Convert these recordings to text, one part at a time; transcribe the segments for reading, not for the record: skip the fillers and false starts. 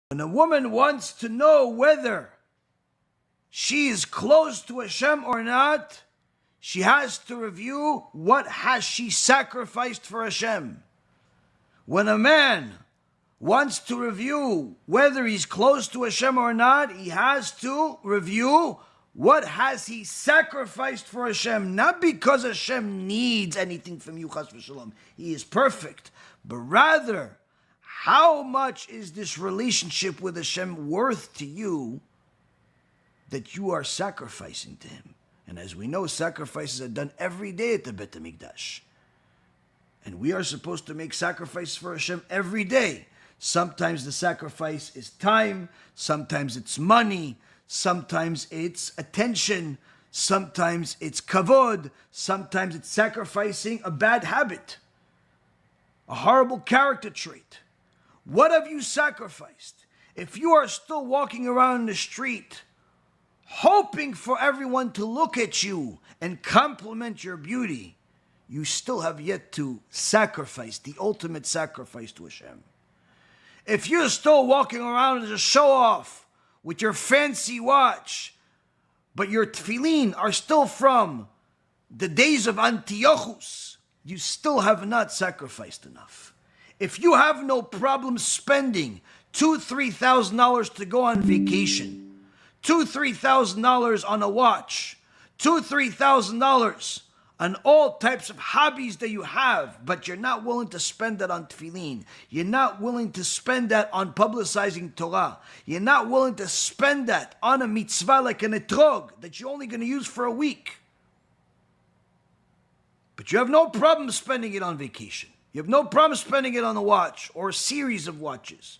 When a woman wants to know whether she is close to Hashem or not, she has to review what has she sacrificed for Hashem. When a man wants to review whether he's close to Hashem or not, he has to review what has he sacrificed for Hashem. Not because Hashem needs anything from you, chas v'shalom. He is perfect. But rather, how much is this relationship with Hashem worth to you that you are sacrificing to Him? And as we know, sacrifices are done every day at the Beit HaMikdash. And we are supposed to make sacrifices for Hashem every day. Sometimes the sacrifice is time, sometimes it's money, sometimes it's attention, sometimes it's kavod, sometimes it's sacrificing a bad habit, a horrible character trait. What have you sacrificed? If you are still walking around the street hoping for everyone to look at you and compliment your beauty, you still have yet to sacrifice the ultimate sacrifice to Hashem. If you're still walking around as a show-off with your fancy watch, but your tefillin are still from the days of Antiochus, you still have not sacrificed enough. If you have no problem spending $2,000-$3,000 to go on vacation, $2,000-$3,000 on a watch, $2,000-$3,000 on all types of hobbies that you have, but you're not willing to spend that on tefillin, you're not willing to spend that on publicizing Torah, you're not willing to spend that on a mitzvah like an etrog that you're only going to use for a week, but you have no problem spending it on vacation, you have no problem spending it on a watch or a series of watches,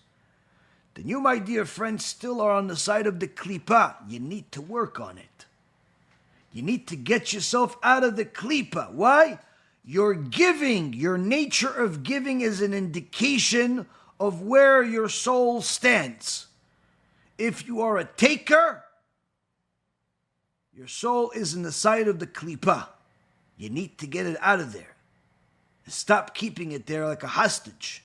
then you, my dear friends, still are on the side of the klipa. You need to work on it. You need to get yourself out of the klipa. Why? Your giving, your nature of giving is an indication of where your soul stands. If you are a taker, your soul is in the side of the klipa. You need to get it out of there. Stop keeping it there like a hostage.